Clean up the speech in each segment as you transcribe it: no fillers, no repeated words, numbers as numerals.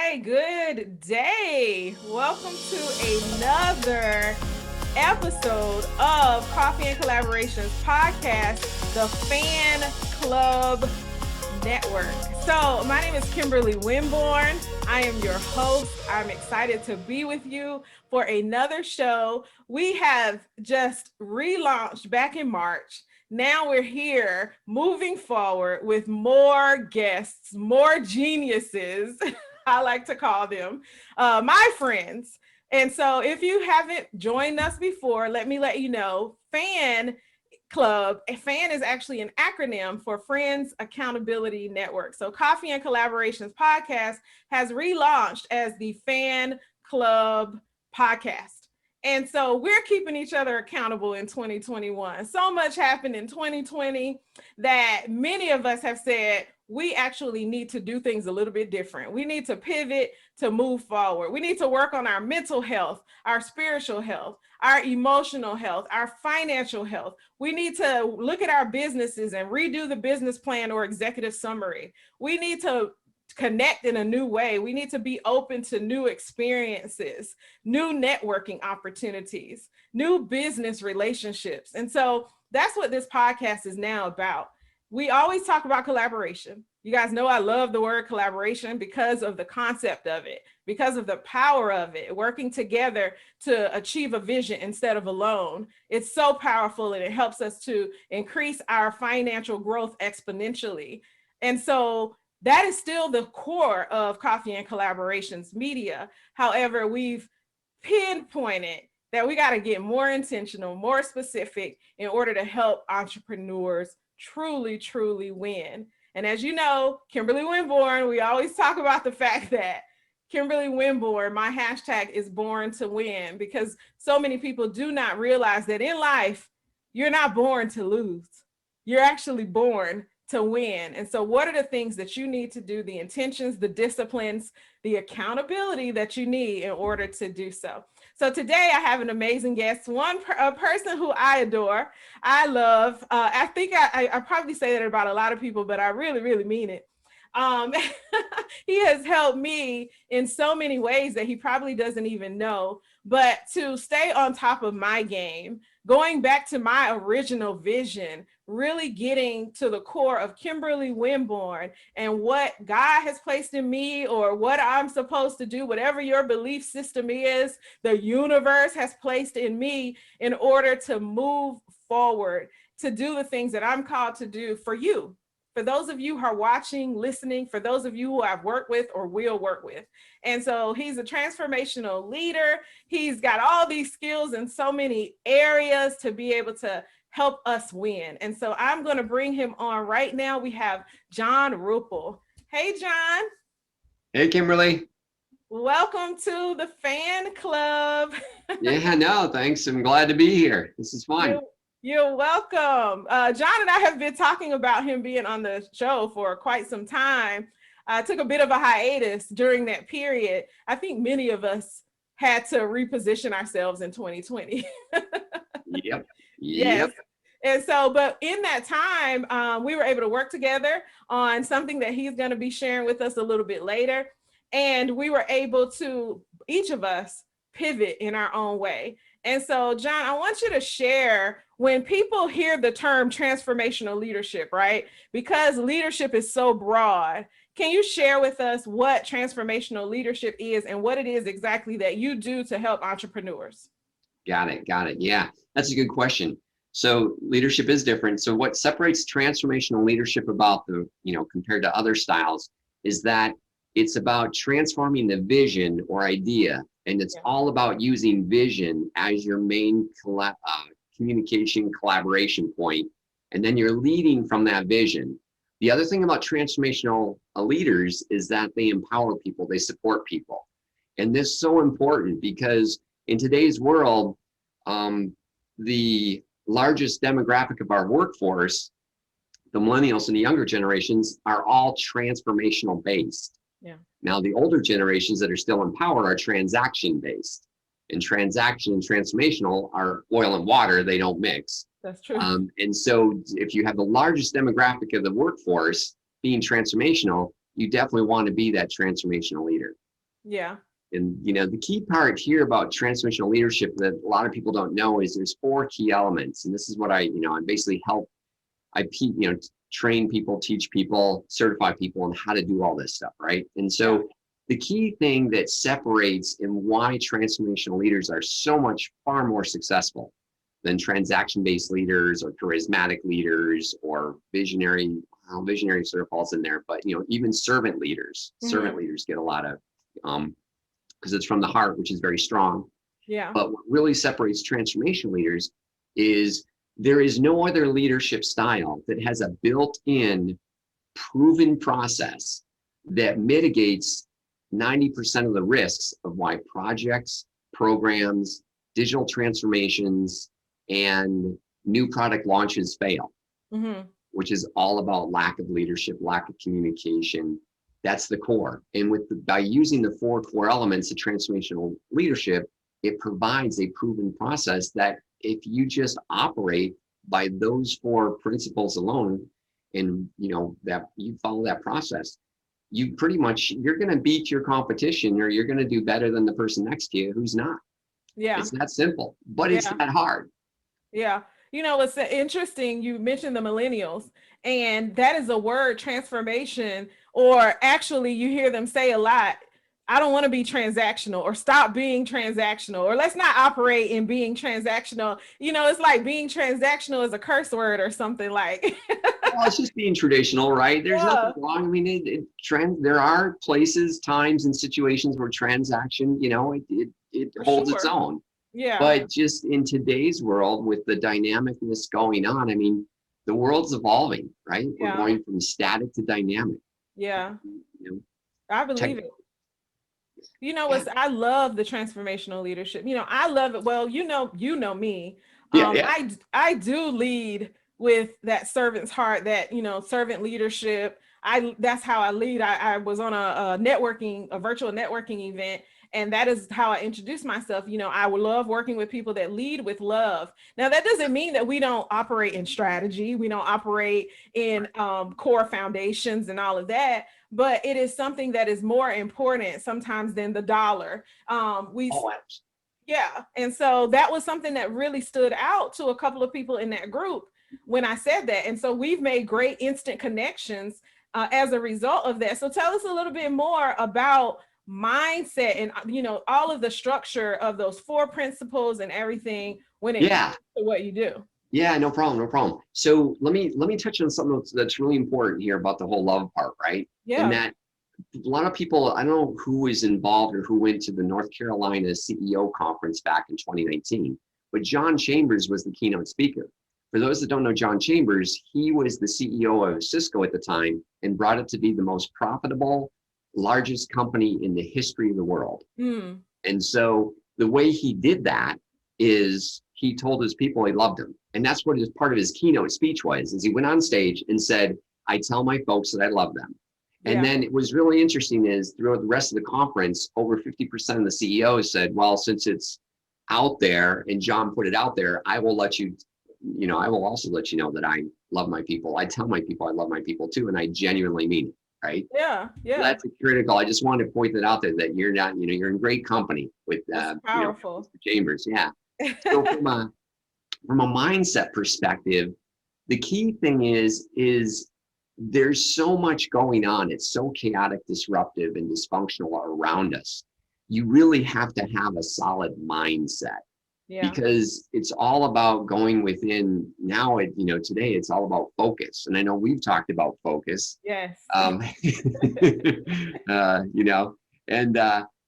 right, good day. Welcome to another episode of Coffee and Collaborations podcast, the F.A.N Club Network. So my name is Kimberly Winborn. I am your host. I'm excited to be with you for another show. We have just relaunched back in March. Now we're here moving forward with more guests, more geniuses, I like to call them, my friends. And so if you haven't joined us before, let me let you know, F.A.N Club. F.A.N is actually an acronym for Friends Accountability Network. So Coffee and Collaborations podcast has relaunched as the F.A.N Club podcast. And so we're keeping each other accountable in 2021. So much happened in 2020 that many of us have said we actually need to do things a little bit different. We need to pivot to move forward. We need to work on our mental health, our spiritual health, our emotional health, our financial health. We need to look at our businesses and redo the business plan or executive summary. We need to connect in a new way. We need to be open to new experiences, new networking opportunities, new business relationships. And so that's what this podcast is now about. We always talk about collaboration. You guys know I love the word collaboration because of the concept of it, because of the power of it, working together to achieve a vision instead of alone. It's so powerful and it helps us to increase our financial growth exponentially. And so that is still the core of Coffee and Collaborations media. However, we've pinpointed that we got to get more intentional, more specific in order to help entrepreneurs truly win. And as you know, Kimberly Winborn, we always talk about the fact that Kimberly Winborn, my hashtag is born to win, because so many people do not realize that in life, you're not born to lose. You're actually born to win. And so what are the things that you need to do, the intentions, the disciplines, the accountability that you need in order to do so? So today I have an amazing guest, a person who I adore, I love. I think I probably say that about a lot of people, but I really mean it. He has helped me in so many ways that he probably doesn't even know, but to stay on top of my game, going back to my original vision, really getting to the core of Kimberly Winborn and what God has placed in me, or what I'm supposed to do, whatever your belief system is, the universe has placed in me in order to move forward, to do the things that I'm called to do for you. For those of you who are watching, listening, for those of you who I've worked with or will work with. And so he's a transformational leader. He's got all these skills in so many areas to be able to help us win. And so I'm going to bring him on right now. We have John Ruppel. Hey, John. Hey, Kimberly. Welcome to the F.A.N Club. Yeah, no, thanks. I'm glad to be here. This is fun. You're welcome. John and I have been talking about him being on the show for quite some time. I took a bit of a hiatus during that period. I think many of us had to reposition ourselves in 2020. Yep. Yes. And so, but in that time, we were able to work together on something that he's going to be sharing with us a little bit later. And we were able to, each of us, pivot in our own way. And so, John, I want you to share, when people hear the term transformational leadership, right? Because leadership is so broad, can you share with us what transformational leadership is and what it is exactly that you do to help entrepreneurs? Got it. Yeah, that's a good question. So leadership is different. So what separates transformational leadership about compared to other styles is that it's about transforming the vision or idea. And it's all about using vision as your main communication collaboration point. And then you're leading from that vision. The other thing about transformational leaders is that they empower people, they support people. And this is so important because in today's world, the largest demographic of our workforce, the millennials and the younger generations, are all transformational based. Yeah. Now, the older generations that are still in power are transaction based. And transaction and transformational are oil and water, they don't mix. That's true. And so if you have the largest demographic of the workforce being transformational, you definitely want to be that transformational leader. Yeah. And, the key part here about transformational leadership that a lot of people don't know is there's 4 key elements. And this is what I basically help, train people, teach people, certify people on how to do all this stuff, right? And so the key thing that separates and why transformational leaders are so much far more successful than transaction-based leaders or charismatic leaders or visionary, well, visionary sort of falls in there, but even servant leaders. Servant leaders get a lot of because it's from the heart, which is very strong. Yeah. But what really separates transformation leaders is there is no other leadership style that has a built-in proven process that mitigates 90% of the risks of why projects, programs, digital transformations, and new product launches fail, which is all about lack of leadership, lack of communication. That's the core. And by using the 4 core elements of transformational leadership, it provides a proven process that if you just operate by those 4 principles alone, and that you follow that process, you're going to beat your competition, or you're going to do better than the person next to you who's not. Yeah. It's that simple, but it's that hard. Yeah. It's interesting. You mentioned the millennials, and that is a word, transformation, or actually you hear them say a lot, I don't want to be transactional, or stop being transactional, or let's not operate in being transactional. It's like being transactional is a curse word or something like. Well, it's just being traditional, right? There's nothing wrong. I mean, there are places, times, and situations where transaction, it holds its own. Yeah. But just in today's world, with the dynamicness going on, I mean, the world's evolving, right? We're going from static to dynamic. Yeah. I believe it. I love the transformational leadership. I love it. Well, you know me. I do lead with that servant's heart, that, servant leadership. That's how I lead. I was on a virtual networking event, and that is how I introduce myself. I would love working with people that lead with love. Now, that doesn't mean that we don't operate in strategy. We don't operate in core foundations and all of that. But it is something that is more important sometimes than the dollar. Yeah. And so that was something that really stood out to a couple of people in that group when I said that. And so we've made great instant connections as a result of that. So tell us a little bit more about mindset and, all of the structure of those 4 principles and everything when it comes to what you do. Yeah, no problem. So let me touch on something that's really important here about the whole love part, right? Yeah. And that a lot of people, I don't know who was involved or who went to the North Carolina CEO conference back in 2019, but John Chambers was the keynote speaker. For those that don't know John Chambers, he was the CEO of Cisco at the time and brought it to be the most profitable, largest company in the history of the world. And so the way he did that is he told his people he loved them. And that's what part of his keynote speech was, is he went on stage and said, I tell my folks that I love them. And then it was really interesting is throughout the rest of the conference, over 50% of the CEOs said, well, since it's out there and John put it out there, I will let you, I will also let you know that I love my people. I tell my people I love my people too. And I genuinely mean it. Right. Yeah. So that's critical. I just wanted to point that out there, that you're not, you're in great company with powerful. Mr. Chambers. Yeah. So from a mindset perspective, the key thing is there's so much going on. It's so chaotic, disruptive, and dysfunctional around us. You really have to have a solid mindset. Because it's all about going within. Now, today it's all about focus. And I know we've talked about focus. Yes.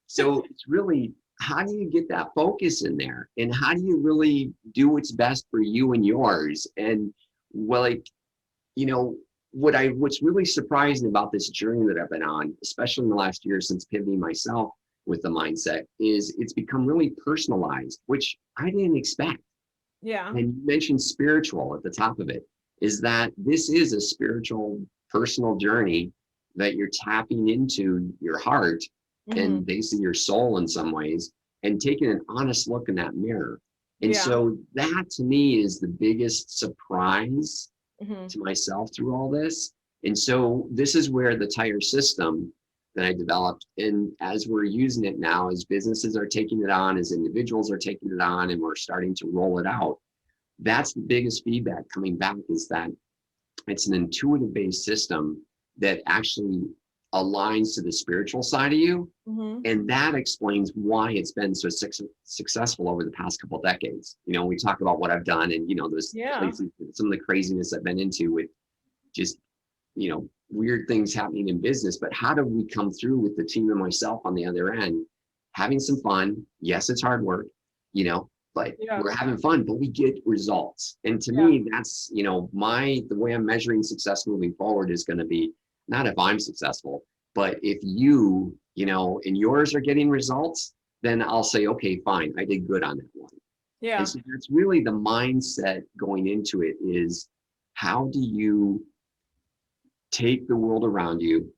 So it's really, how do you get that focus in there? And how do you really do what's best for you and yours? And what's really surprising about this journey that I've been on, especially in the last year since pivoting myself with the mindset, is it's become really personalized, which I didn't expect. Yeah. And you mentioned spiritual at the top of it, is that this is a spiritual, personal journey that you're tapping into your heart and basically your soul in some ways, and taking an honest look in that mirror. And so that to me is the biggest surprise to myself through all this. And so this is where the TYIIR system that I developed. And as we're using it now, as businesses are taking it on, as individuals are taking it on, and we're starting to roll it out, that's the biggest feedback coming back, is that it's an intuitive based system that actually aligns to the spiritual side of you. Mm-hmm. And that explains why it's been so successful over the past couple of decades. You know, we talk about what I've done, and, you know, those places, some of the craziness I've been into with just, you know, weird things happening in business. But how do we come through with the team and myself on the other end, having some fun? Yes, it's hard work, you know, but we're having fun, but we get results. And to me, that's, you know, the way I'm measuring success moving forward is going to be not if I'm successful, but if you know, and yours are getting results, then I'll say, okay, fine, I did good on that one. Yeah. And so that's really the mindset going into it, is how do you take the world around you,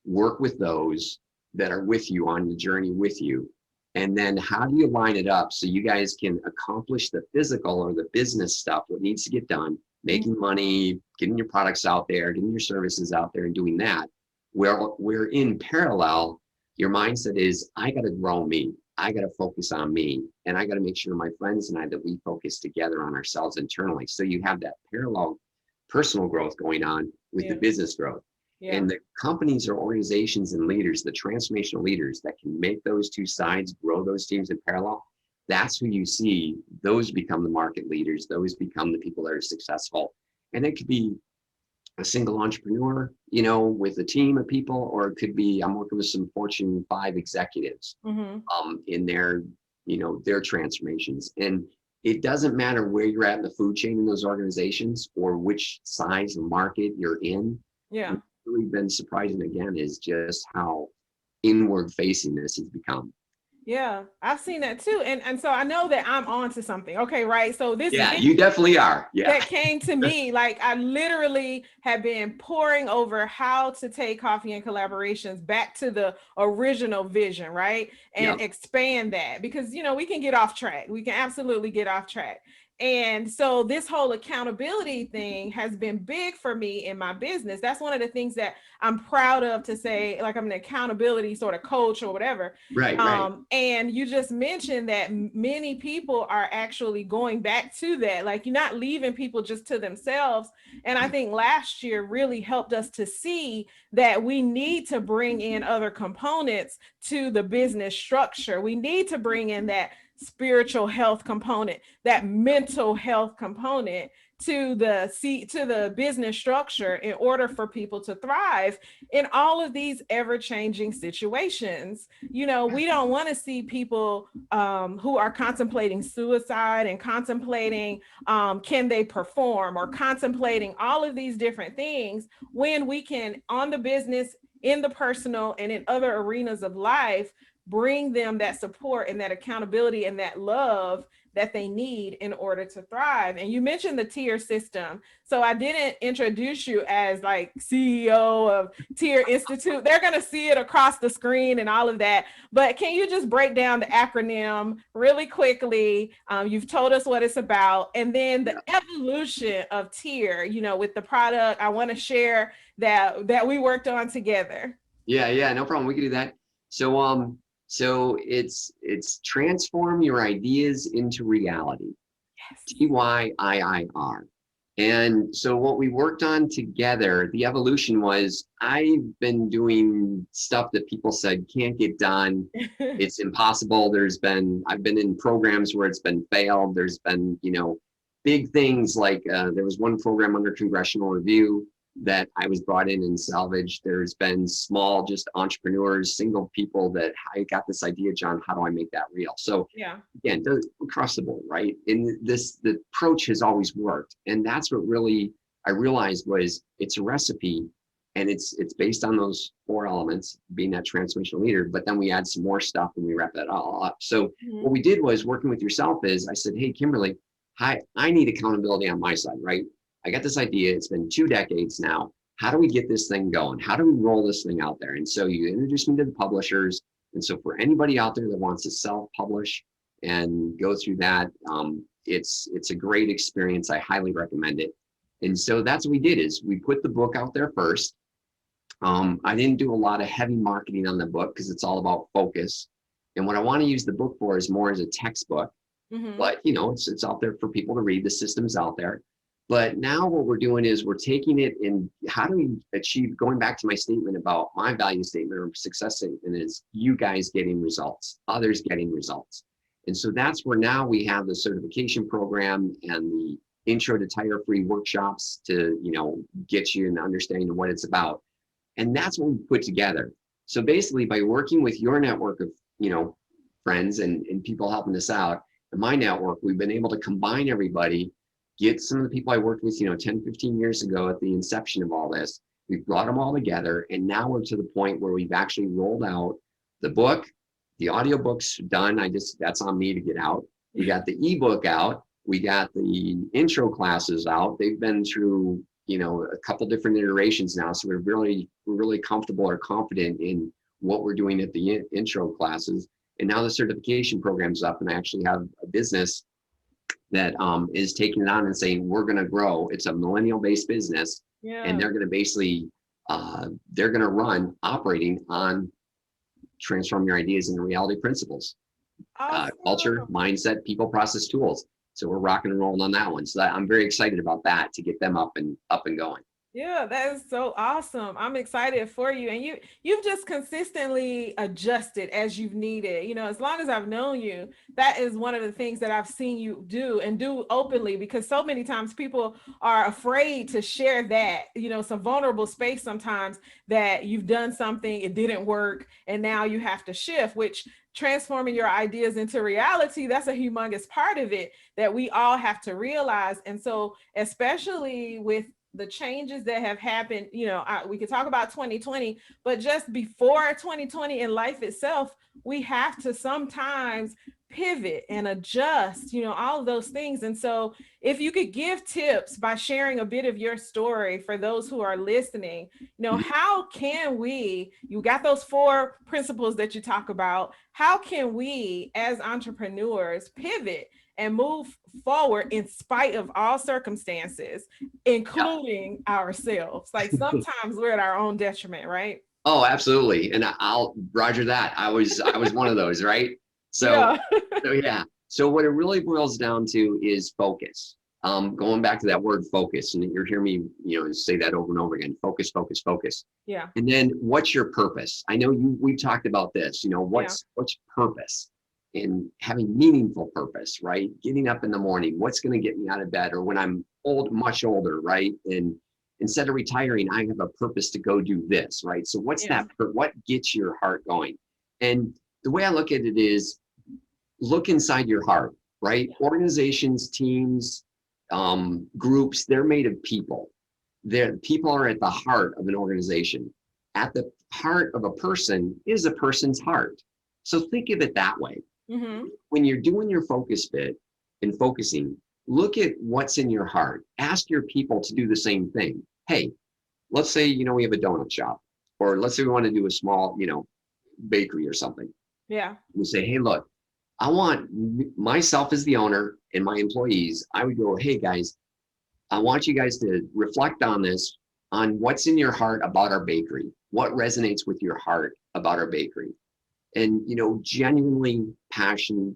work with those that are with you on the journey with you, and then how do you line it up so you guys can accomplish the physical or the business stuff, what needs to get done, making money, getting your products out there, getting your services out there, and doing that. Where in parallel, your mindset is, I got to grow me. I got to focus on me. And I got to make sure my friends and I, that we focus together on ourselves internally. So you have that parallel personal growth going on with the business growth. And the companies or organizations and leaders, the transformational leaders that can make those two sides, grow those teams in parallel, that's who you see. Those become the market leaders. Those become the people that are successful. And it could be a single entrepreneur, you know, with a team of people, or it could be, I'm working with some Fortune 5 executives in their, you know, their transformations. And it doesn't matter where you're at in the food chain in those organizations or which size of market you're in. Yeah. What's really been surprising again is just how inward facing this has become. Yeah, I've seen that too. And so I know that I'm onto something. Okay, right. So this You definitely are. Yeah. That came to me, like I literally have been poring over how to take Coffee and Collaborations back to the original vision, right? And expand that, because, you know, we can get off track. We can absolutely get off track. And so this whole accountability thing has been big for me in my business. That's one of the things that I'm proud of, to say, like, I'm an accountability sort of coach or whatever. Right. And you just mentioned that many people are actually going back to that. Like, you're not leaving people just to themselves. And I think last year really helped us to see that we need to bring in other components to the business structure. We need to bring in that spiritual health component, that mental health component to the business structure, in order for people to thrive in all of these ever-changing situations. You know, we don't want to see people who are contemplating suicide and contemplating can they perform, or contemplating all of these different things, when we can, on the business, in the personal, and in other arenas of life, bring them that support and that accountability and that love that they need in order to thrive. And you mentioned the TYIIR system. So I didn't introduce you as like CEO of TYIIR Institute. They're going to see it across the screen and all of that. But can you just break down the acronym really quickly? You've told us what it's about. And then the evolution of TYIIR, you know, with the product I want to share that we worked on together. Yeah, no problem. We can do that. So it's transform your ideas into reality. TYIIR. And so what we worked on together, the evolution was, I've been doing stuff that people said can't get done. It's impossible. I've been in programs where it's been failed. There's been, you know, big things like there was one program under congressional review that I was brought in and salvaged. There's been small, just entrepreneurs, single people that, I got this idea, John, how do I make that real? So again, across the board, right? And the approach has always worked. And that's what really I realized was, it's a recipe, and it's based on those 4 elements, being that transformational leader, but then we add some more stuff and we wrap that all up. So what we did was, working with yourself, is I said, hey, Kimberly, I need accountability on my side, right? I got this idea. It's been 2 decades now. How do we get this thing going? How do we roll this thing out there? And so you introduced me to the publishers. And so for anybody out there that wants to self-publish and go through that, it's a great experience. I highly recommend it. And so that's what we did, is we put the book out there first. I didn't do a lot of heavy marketing on the book because it's all about focus. And what I want to use the book for is more as a textbook. Mm-hmm. But it's out there for people to read. The system's out there. But now what we're doing is we're taking it and how do we achieve, going back to my statement about my value statement or success statement is you guys getting results, others getting results. And so that's where now we have the certification program and the intro to TYIIR free workshops to, get you an understanding of what it's about. And that's what we put together. So basically by working with your network of, friends and people helping us out, in my network, we've been able to combine everybody, get some of the people I worked with, 10, 15 years ago at the inception of all this. We've brought them all together. And now we're to the point where we've actually rolled out the book, the audiobook's done. That's on me to get out. We got the ebook out. We got the intro classes out. They've been through, a couple different iterations now. So we're really comfortable or confident in what we're doing at the intro classes. And now the certification program's up, and I actually have a business that is taking it on and saying, we're going to grow. It's a millennial-based business, and they're going to basically, they're going to run operating on transform your ideas into reality principles, Awesome. culture, mindset, people, process, tools. So we're rocking and rolling on that one. So I'm very excited about that to get them up and going. Yeah, that is so awesome. I'm excited for you. And you've just consistently adjusted as you've needed. As long as I've known you, that is one of the things that I've seen you do and do openly, because so many times people are afraid to share that, some vulnerable space sometimes that you've done something, it didn't work, and now you have to shift, which transforming your ideas into reality, that's a humongous part of it that we all have to realize. And so, especially with the changes that have happened, we could talk about 2020, but just before 2020 in life itself, we have to sometimes pivot and adjust, all of those things. And so if you could give tips by sharing a bit of your story for those who are listening, how can we, you got those 4 principles that you talk about, how can we as entrepreneurs pivot and move forward in spite of all circumstances, including ourselves? Like sometimes we're at our own detriment, right? Oh, absolutely. And I'll Roger that. I was one of those, right? So, yeah. So what it really boils down to is focus. Going back to that word focus, and you're hearing me, say that over and over again, focus, focus, focus. Yeah. And then what's your purpose? I know we've talked about this, what's purpose, and having meaningful purpose, right? Getting up in the morning, what's going to get me out of bed, or when I'm much older, right? And instead of retiring, I have a purpose to go do this, right? So what's what gets your heart going? And the way I look at it is look inside your heart, right? Organizations, teams, groups, they're made of people. People are at the heart of an organization. At the heart of a person is a person's heart. So think of it that way. Mm-hmm. When you're doing your focus bit and focusing, look at what's in your heart. Ask your people to do the same thing. Hey, let's say, we have a donut shop, or let's say we want to do a small, bakery or something. Yeah. We say, hey, look, I want myself as the owner and my employees. I would go, hey guys, I want you guys to reflect on this, on what's in your heart about our bakery. What resonates with your heart about our bakery? And, genuinely passion,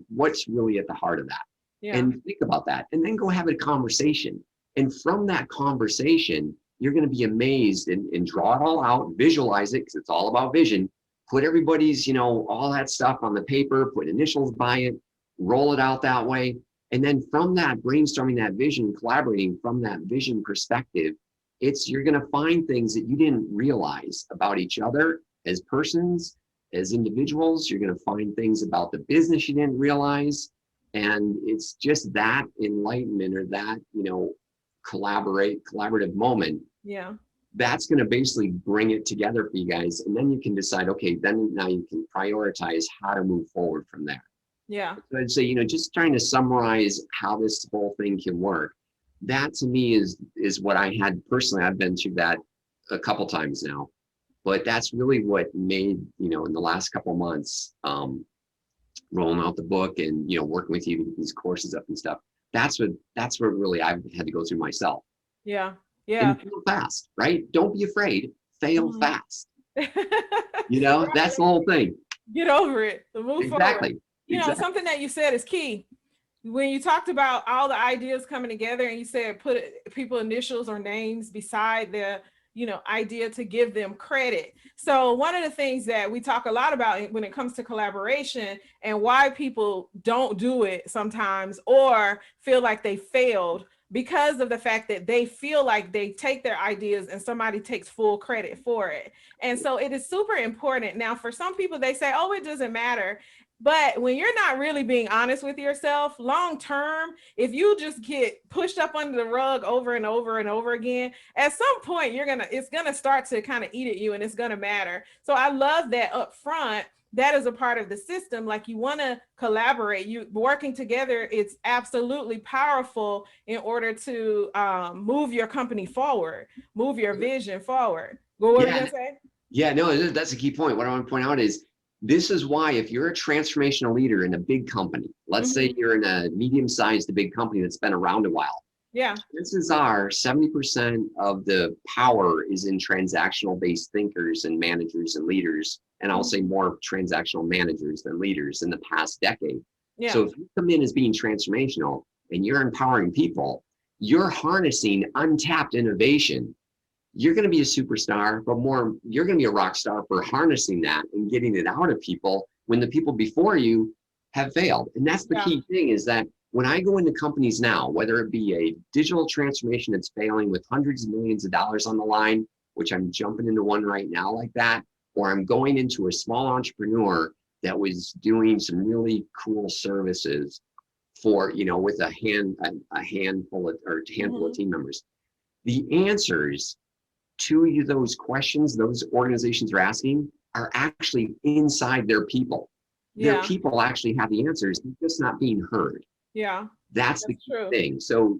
what's really at the heart of that? Yeah. And think about that, and then go have a conversation. And from that conversation, you're going to be amazed and draw it all out, visualize it, because it's all about vision. Put everybody's, all that stuff on the paper, put initials by it, roll it out that way. And then from that, brainstorming that vision, collaborating from that vision perspective, you're going to find things that you didn't realize about each other as persons, as individuals. You're going to find things about the business you didn't realize. And it's just that enlightenment, or that, collaborative moment. Yeah. That's going to basically bring it together for you guys. And then you can decide, okay, then now you can prioritize how to move forward from there. Yeah. So I'd say, just trying to summarize how this whole thing can work. That to me is what I had personally. I've been through that a couple times now, but that's really what made, in the last couple of months, rolling out the book and, working with you to get these courses up and stuff. That's what really I've had to go through myself. Yeah. Yeah. And fast, right? Don't be afraid. fail Mhm. fast. That's the whole thing. Get over it. Move forward. Exactly. Exactly. Something that you said is key. When you talked about all the ideas coming together and you said put people initials or names beside the idea to give them credit. So one of the things that we talk a lot about when it comes to collaboration and why people don't do it sometimes or feel like they failed because of the fact that they feel like they take their ideas and somebody takes full credit for it. And so it is super important. Now for some people they say, oh, it doesn't matter. But when you're not really being honest with yourself, long term, if you just get pushed up under the rug over and over and over again, at some point it's gonna start to kind of eat at you and it's gonna matter. So I love that up front. That is a part of the system. Like you want to collaborate, you working together. It's absolutely powerful in order to move your company forward, move your vision forward. What were you Yeah. gonna say? Yeah, no, that's a key point. What I want to point out is this is why if you're a transformational leader in a big company, let's say you're in a medium-sized to big company that's been around a while, Yeah. chances are 70% of the power is in transactional based thinkers and managers and leaders. And I'll say more transactional managers than leaders in the past decade. Yeah. So if you come in as being transformational and you're empowering people, you're harnessing untapped innovation. You're going to be a superstar, but more, you're going to be a rock star for harnessing that and getting it out of people when the people before you have failed. And that's the key thing is that when I go into companies now, whether it be a digital transformation that's failing with hundreds of millions of dollars on the line, which I'm jumping into one right now like that, or I'm going into a small entrepreneur that was doing some really cool services for, with a handful of team members. The answers to those questions those organizations are asking are actually inside their people. Their people actually have the answers, they're just not being heard. Yeah. That's the key thing. So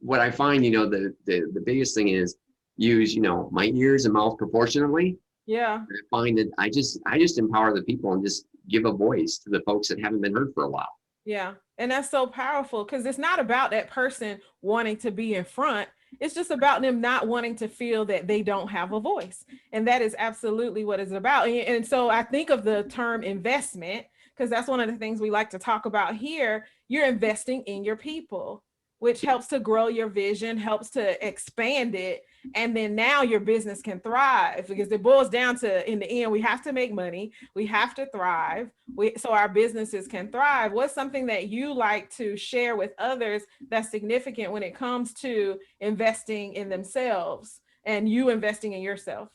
what I find, the biggest thing is use, my ears and mouth proportionately. Yeah. I find that I just empower the people and just give a voice to the folks that haven't been heard for a while. Yeah. And that's so powerful because it's not about that person wanting to be in front. It's just about them not wanting to feel that they don't have a voice. And that is absolutely what it's about. And so I think of the term investment because that's one of the things we like to talk about here. You're investing in your people, which helps to grow your vision, helps to expand it. And then now your business can thrive because it boils down to, in the end, we have to make money. We have to thrive. So our businesses can thrive. What's something that you like to share with others that's significant when it comes to investing in themselves and you investing in yourself?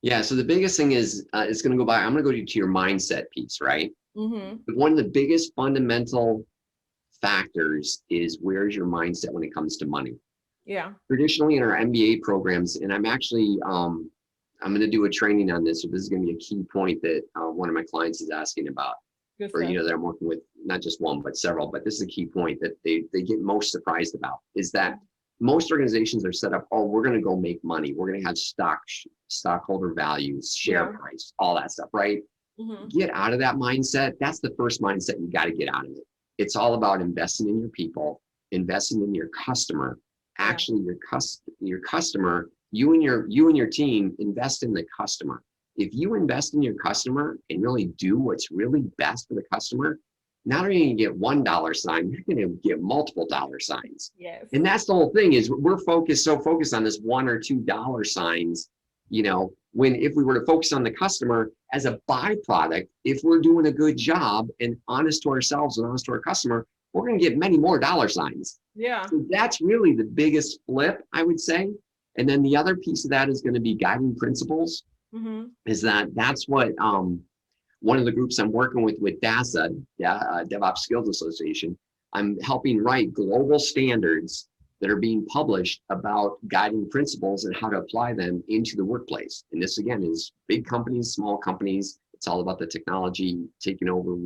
Yeah. So the biggest thing is, it's going to go by, I'm going to go to your mindset piece, right? Mm-hmm. One of the biggest fundamental factors is where's your mindset when it comes to money. Yeah. Traditionally in our MBA programs, and I'm actually, I'm going to do a training on this. So this is going to be a key point that one of my clients is asking about, or, that I'm working with, not just one, but several, but this is a key point that they get most surprised about is that most organizations are set up, oh, we're going to go make money. We're going to have stockholder values, share price, all that stuff, right? Get out of that mindset. That's the first mindset you got to get out of it. It's all about investing in your people, investing in your customer. Actually, your customer, you and your team invest in the customer. If you invest in your customer and really do what's really best for the customer, not only are you going to get $1 sign, you're going to get multiple dollar signs. Yes. And that's the whole thing is we're focused on this $1 or $2 signs, when if we were to focus on the customer as a byproduct, if we're doing a good job and honest to ourselves and honest to our customer, we're going to get many more dollar signs. Yeah. So that's really the biggest flip, I would say. And then the other piece of that is going to be guiding principles. Is that's what one of the groups I'm working with DASA, DevOps Skills Association, I'm helping write global standards that are being published about guiding principles and how to apply them into the workplace. And this again is big companies, small companies. It's all about the technology taking over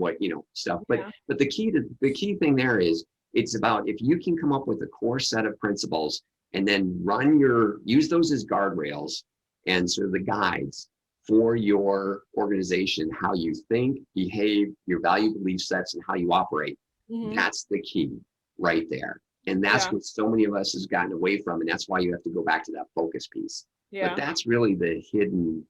stuff. But the key thing there is it's about if you can come up with a core set of principles and then use those as guardrails and sort of the guides for your organization, how you think, behave, your value belief sets, and how you operate. That's the key right there. And that's what so many of us has gotten away from. And that's why you have to go back to that focus piece. But Yeah. that's really the hidden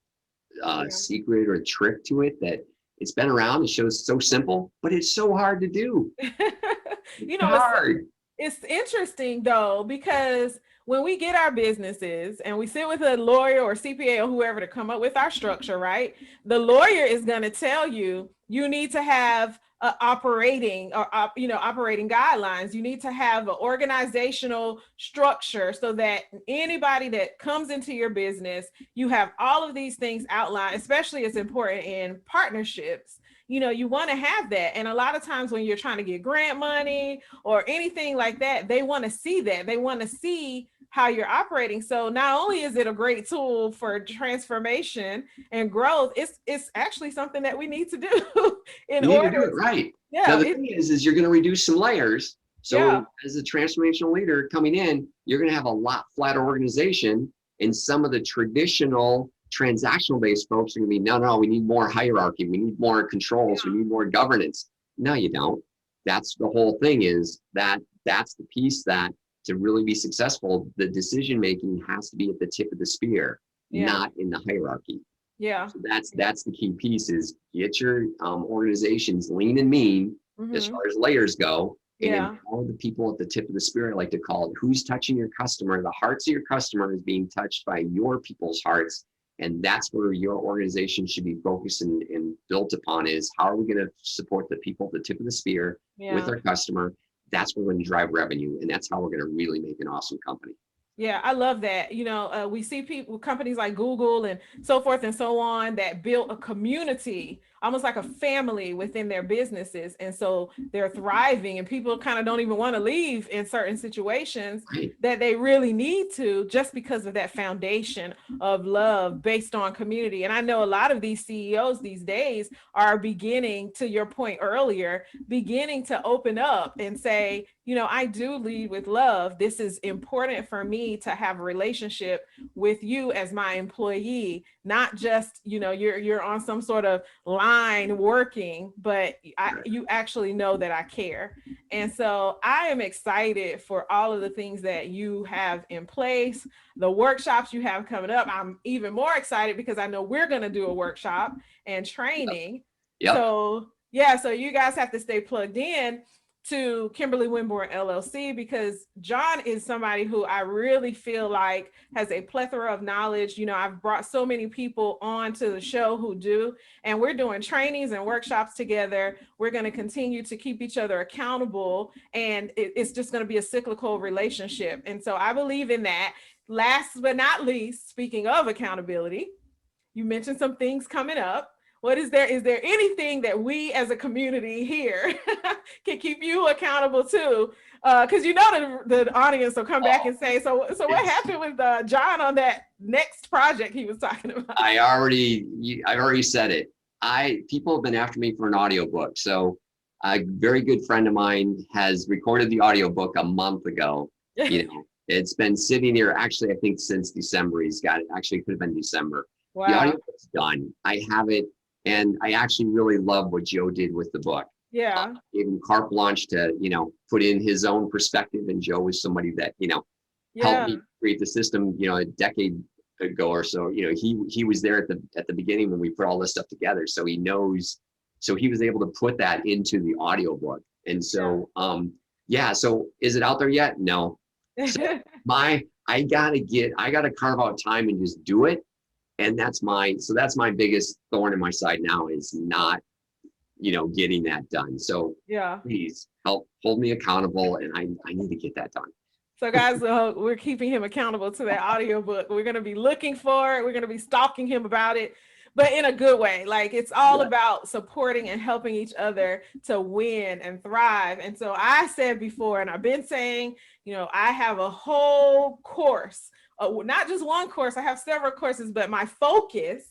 Yeah. secret or trick to it, that it's been around. It shows so simple, but it's so hard to do. It's You know, hard. it's interesting though, because when we get our businesses and we sit with a lawyer or CPA or whoever to come up with our structure, right? The lawyer is going to tell you you need to have operating or operating guidelines. You need to have an organizational structure so that anybody that comes into your business, you have all of these things outlined. Especially it's important in partnerships. You want to have that. And a lot of times when you're trying to get grant money or anything like that, they want to see that. They want to see how you're operating. So not only is it a great tool for transformation and growth, it's actually something that we need to do in You need to order. do it right. Now, Yeah, the thing is you're going to reduce some layers. yeah, So as a transformational leader coming in, you're going to have a lot flatter organization. And some of the traditional transactional based folks are going to be, no, no, we need more hierarchy. We need more controls. We need more governance. No, you don't. That's the whole thing, is that's the piece that to really be successful, the decision making has to be at the tip of the spear, yeah, not in the hierarchy. yeah. So that's the key piece, is get your organizations lean and mean as Mm-hmm. far as layers go, and Yeah, empower the people at the tip of the spear, I like to call it. Who's touching your customer? The hearts of your customer is being touched by your people's hearts. And that's where your organization should be focused and built upon, is how are we going to support the people at the tip of the spear with yeah. our customer? That's where we're going to drive revenue. And that's how we're going to really make an awesome company. Yeah, I love that. We see people, companies like Google and so forth and so on, that built a community, almost like a family within their businesses. And so they're thriving, and people kind of don't even want to leave in certain situations Right. that they really need to, just because of that foundation of love based on community. And I know a lot of these CEOs these days are beginning, to your point earlier, beginning to open up and say, I do lead with love. This is important for me to have a relationship with you as my employee, not just, you're on some sort of line working, but you actually know that I care. And so I am excited for all of the things that you have in place, the workshops you have coming up. I'm even more excited because I know we're going to do a workshop and Yep. training. Yep. So yeah, so you guys have to stay plugged in to Kimberly Winborn LLC, because John is somebody who I really feel like has a plethora of knowledge. I've brought so many people on to the show who do, and we're doing trainings and workshops together. We're going to continue to keep each other accountable, and it's just going to be a cyclical relationship. And so I believe in that. Last but not least, speaking of accountability, you mentioned some things coming up. What is there? Is there anything that we as a community here can keep you accountable to? Because the audience will come back Oh, and say, so what it's happened with John on that next project he was talking about? I already said it. People have been after me for an audiobook. So a very good friend of mine has recorded the audiobook a month ago. It's been sitting here, actually, I think since December. He's got it. Actually, it could have been December. The Wow. audiobook's done. I have it. And I actually really love what Joe did with the book. Yeah. Gave him carte blanche to, put in his own perspective. And Joe was somebody that, helped Yeah. me create the system, a decade ago or so. He was there at the beginning when we put all this stuff together. So he knows, so he was able to put that into the audiobook. And so yeah, so is it out there yet? No. So I gotta carve out time and just do it. And that's my biggest thorn in my side now, is not, getting that done. So Yeah. please help hold me accountable, and I need to get that done. So guys, we're keeping him accountable to that audiobook. We're going to be looking for it. We're going to be stalking him about it, but in a good way. Like, it's all Yeah. about supporting and helping each other to win and thrive. And so I said before, and I've been saying, I have a whole course, not just one course. I have several courses, but my focus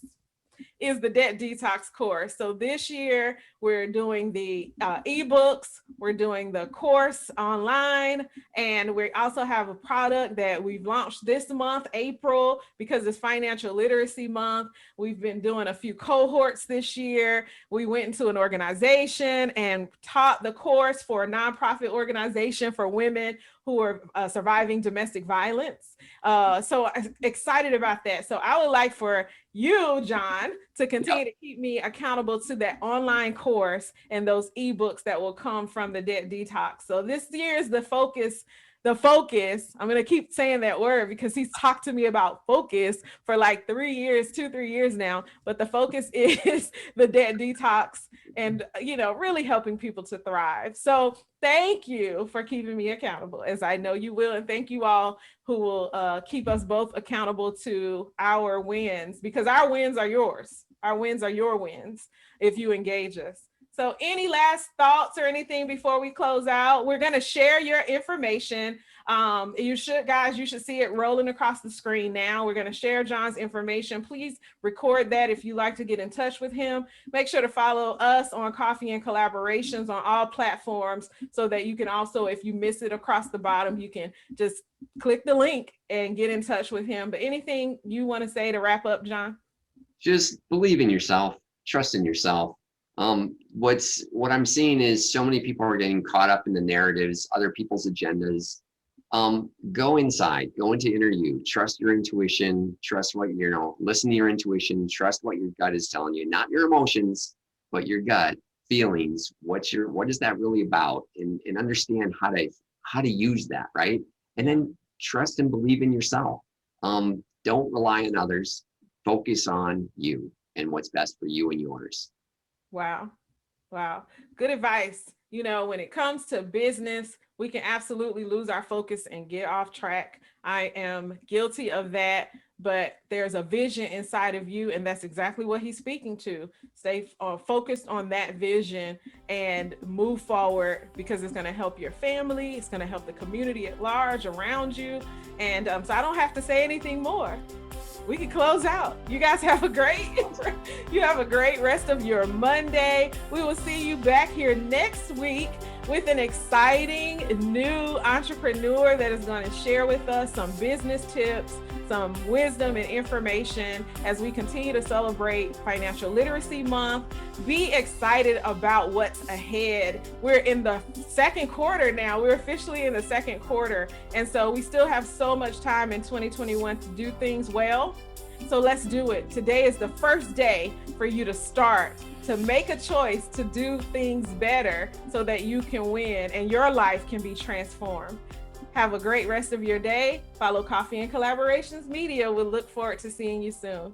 is the debt detox course. So this year we're doing the ebooks, we're doing the course online, and we also have a product that we've launched this month, April, because it's financial literacy month. We've been doing a few cohorts this year. We went into an organization and taught the course for a nonprofit organization for women who are surviving domestic violence. So I'm excited about that. So I would like for you, John, to continue to keep me accountable to that online course and those ebooks that will come from the debt detox. So this year is the focus. I'm going to keep saying that word because he's talked to me about focus for like 3 years, 2-3 years now. But the focus is the debt detox and, really helping people to thrive. So thank you for keeping me accountable, as I know you will. And thank you all who will keep us both accountable to our wins, because our wins are yours. Our wins are your wins if you engage us. So any last thoughts or anything before we close out? We're going to share your information. You should see it rolling across the screen now. We're going to share John's information. Please record that if you like to get in touch with him. Make sure to follow us on Coffee and Collaborations on all platforms so that you can also, if you miss it across the bottom, you can just click the link and get in touch with him. But anything you want to say to wrap up, John? Just believe in yourself, trust in yourself. What I'm seeing is so many people are getting caught up in the narratives, other people's agendas. Go inside, go into inner you, trust your intuition, trust what listen to your intuition, trust what your gut is telling you, not your emotions, but your gut feelings. What is that really about? And understand how to use that, right? And then trust and believe in yourself. Don't rely on others. Focus on you and what's best for you and yours. Wow. Good advice. When it comes to business, we can absolutely lose our focus and get off track. I am guilty of that, but there's a vision inside of you, and that's exactly what he's speaking to. Stay focused on that vision and move forward, because it's going to help your family. It's going to help the community at large around you. And so I don't have to say anything more. We can close out. You guys have a great rest of your Monday. We will see you back here next week with an exciting new entrepreneur that is going to share with us some business tips, some wisdom and information as we continue to celebrate Financial Literacy Month. Be excited about what's ahead. We're in the second quarter now. We're officially in the second quarter. And so we still have so much time in 2021 to do things well. So let's do it. Today is the first day for you to start, to make a choice to do things better so that you can win and your life can be transformed. Have a great rest of your day. Follow Coffee and Collaborations Media. We'll look forward to seeing you soon.